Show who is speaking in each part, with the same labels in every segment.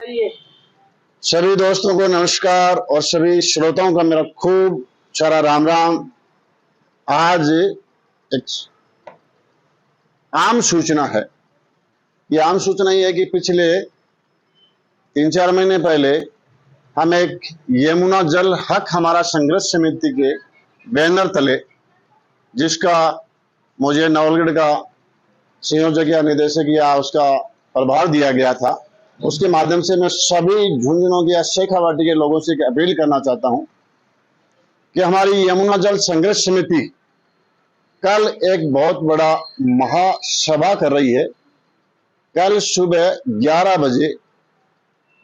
Speaker 1: सभी दोस्तों को नमस्कार और सभी श्रोताओं का मेरा खूब सारा राम राम। आज एक आम सूचना है। ये आम सूचना ये है कि पिछले 3-4 महीने पहले हम एक यमुना जल हक हमारा संघर्ष समिति के बैनर तले, जिसका मुझे नवलगढ़ का संयोजक या निदेशक या उसका प्रभार दिया गया था, उसके माध्यम से मैं सभी झुंझुनों के या शेखावाटी के लोगों से अपील करना चाहता हूं कि हमारी यमुना जल संघर्ष समिति कल एक बहुत बड़ा महासभा कर रही है। कल सुबह 11 बजे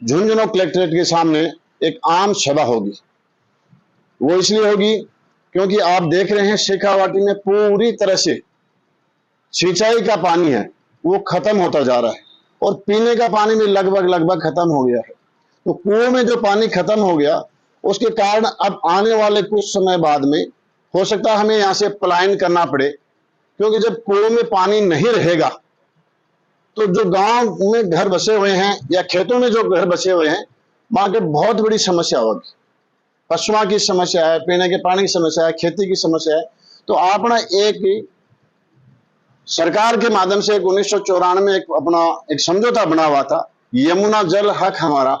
Speaker 1: झुंझुनों कलेक्ट्रेट के सामने एक आम सभा होगी। वो इसलिए होगी क्योंकि आप देख रहे हैं शेखावाटी में पूरी तरह से सिंचाई का पानी है वो खत्म होता जा रहा है और पीने का पानी भी लगभग खत्म हो गया है। तो कुओं में जो पानी खत्म हो गया उसके कारण अब आने वाले कुछ समय बाद में हो सकता है हमें यहाँ से पलायन करना पड़े, क्योंकि जब कुओं में पानी नहीं रहेगा तो जो गांव में घर बसे हुए हैं या खेतों में जो घर बसे हुए हैं वहां के बहुत बड़ी समस्या होगी। पशुओं की समस्या है, पीने के पानी की समस्या है, खेती की समस्या है। तो आपने एक सरकार के माध्यम से 1994 में एक समझौता बना हुआ था, यमुना जल हक हमारा।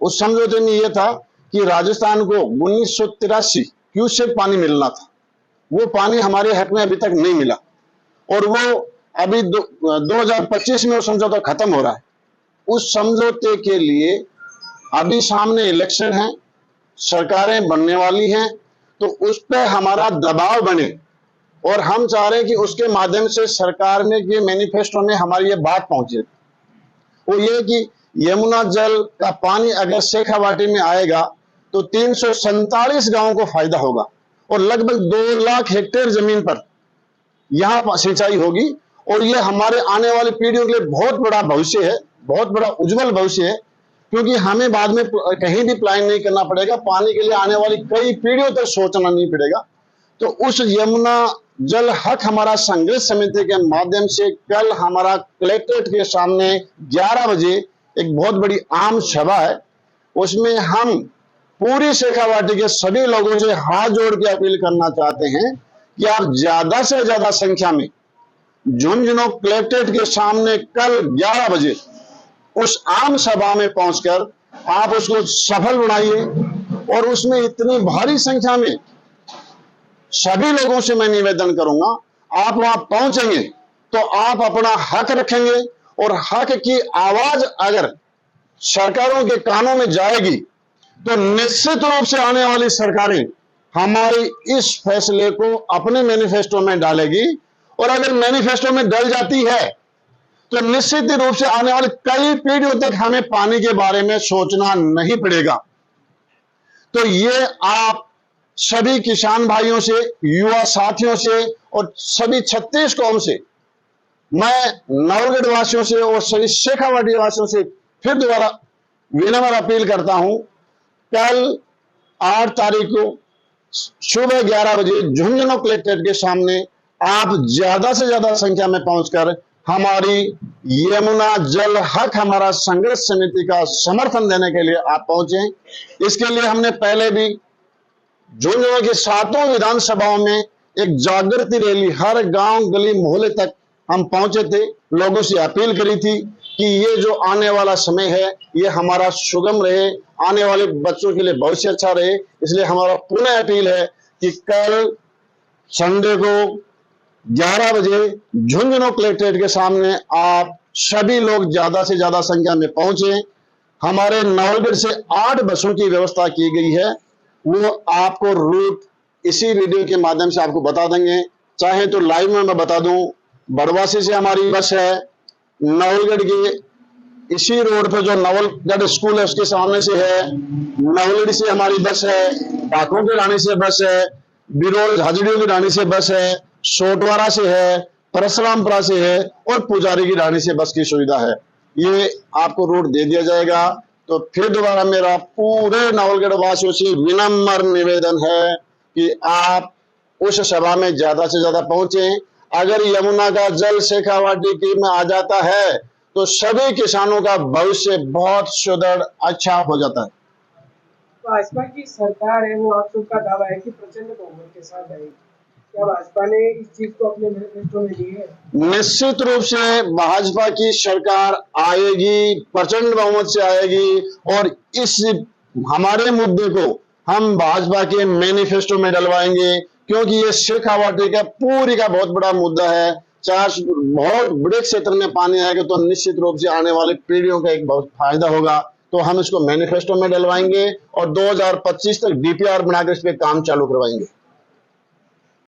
Speaker 1: उस समझौते में यह था कि राजस्थान को 1983 क्यूसेक पानी मिलना था। वो पानी हमारे हक में अभी तक नहीं मिला और वो अभी 2025 में वो समझौता खत्म हो रहा है। उस समझौते के लिए अभी सामने इलेक्शन है, सरकारें बनने वाली हैं, तो उस पर हमारा दबाव बने और हम चाह रहे हैं कि उसके माध्यम से सरकार में ये मैनिफेस्टो में हमारी ये बात पहुंचे। वो ये कि यमुना जल का पानी अगर शेखावाटी में आएगा तो 347 गांवों को फायदा होगा और लगभग 2 लाख हेक्टेयर जमीन पर यहाँ सिंचाई होगी और ये हमारे आने वाली पीढ़ियों के लिए बहुत बड़ा भविष्य है, बहुत बड़ा उज्जवल भविष्य है, क्योंकि हमें बाद में कहीं भी प्लान नहीं करना पड़ेगा। पानी के लिए आने वाली कई पीढ़ियों तक सोचना नहीं पड़ेगा। तो उस यमुना जल हक हमारा संघर्ष समिति के माध्यम से कल हमारा कलेक्ट्रेट के सामने 11 बजे एक बहुत बड़ी आम सभा है। उसमें हम पूरी शेखावाटी के सभी लोगों से हाथ जोड़ के अपील करना चाहते हैं कि आप ज्यादा से ज्यादा संख्या में झुंझुनों कलेक्ट्रेट के सामने कल 11 बजे उस आम सभा में पहुंचकर आप उसको सफल बनाइए और उसमें इतनी भारी संख्या में सभी लोगों से मैं निवेदन करूंगा, आप वहां पहुंचेंगे तो आप अपना हक रखेंगे और हक की आवाज अगर सरकारों के कानों में जाएगी तो निश्चित रूप से आने वाली सरकारें हमारी इस फैसले को अपने मैनिफेस्टो में डालेगी और अगर मैनिफेस्टो में डल जाती है तो निश्चित रूप से आने वाली कई पीढ़ियों तक हमें पानी के बारे में सोचना नहीं पड़ेगा। तो ये आप सभी किसान भाइयों से, युवा साथियों से और सभी 36 कौम से, मैं नवलगढ़ वासियों से और सभी शेखावाटी वासियों से फिर दोबारा विनम्र अपील करता हूं, कल 8 तारीख को सुबह 11 बजे झुंझुनों कलेक्ट्रेट के सामने आप ज्यादा से ज्यादा संख्या में पहुंचकर हमारी यमुना जल हक हमारा संघर्ष समिति का समर्थन देने के लिए आप पहुंचे। इसके लिए हमने पहले भी झुंझुनों के 7 विधानसभाओं में एक जागृति रैली हर गांव गली मोहल्ले तक हम पहुंचे थे, लोगों से अपील करी थी कि ये जो आने वाला समय है ये हमारा सुगम रहे, आने वाले बच्चों के लिए भविष्य अच्छा रहे। इसलिए हमारा पुनः अपील है कि कल संडे को 11 बजे झुंझुनों कलेक्ट्रेट के सामने आप सभी लोग ज्यादा से ज्यादा संख्या में पहुंचे। हमारे नवलगढ़ से 8 बसों की व्यवस्था की गई है, वो आपको रूट इसी वीडियो के माध्यम से आपको बता देंगे। चाहे तो लाइव में मैं बता दूं, बड़वासी से हमारी बस है, नवलगढ़ के इसी रोड पर जो नवलगढ़ स्कूल है उसके सामने से है, नवलगढ़ से हमारी बस है, पाखों के रानी से बस है, बिरोल झाजड़ियों की रानी से बस है, सोटवारा से है, परशुरामपुरा से है और पुजारी की रानी से बस की सुविधा है। ये आपको रूट दे दिया जाएगा। तो फिर दोबारा मेरा पूरे नवलगढ़ वासियों से विनम्र निवेदन है कि आप उस सभा में ज्यादा से ज्यादा पहुंचे। अगर यमुना का जल शेखावाटी की में आ जाता है तो सभी किसानों का भविष्य बहुत सुदृढ़ अच्छा हो जाता है।
Speaker 2: भाजपा की सरकार है, वो आप सबका दावा है कि प्रचंड बहुमत के साथ आएगी। क्या भाजपा ने इस चीज को अपने मैनिफेस्टो में ली है?
Speaker 1: निश्चित रूप से भाजपा की सरकार आएगी, प्रचंड बहुमत से आएगी, और इस हमारे मुद्दे को हम भाजपा के मैनिफेस्टो में डलवाएंगे, क्योंकि ये सिख आबादी का पूरी का बहुत बड़ा मुद्दा है। चाहे बहुत बड़े क्षेत्र में पानी आएगा तो निश्चित रूप से आने वाली पीढ़ियों का एक बहुत फायदा होगा। तो हम इसको मैनिफेस्टो में डलवाएंगे और 2025 तक डीपीआर बनाकर इस पे काम चालू करवाएंगे।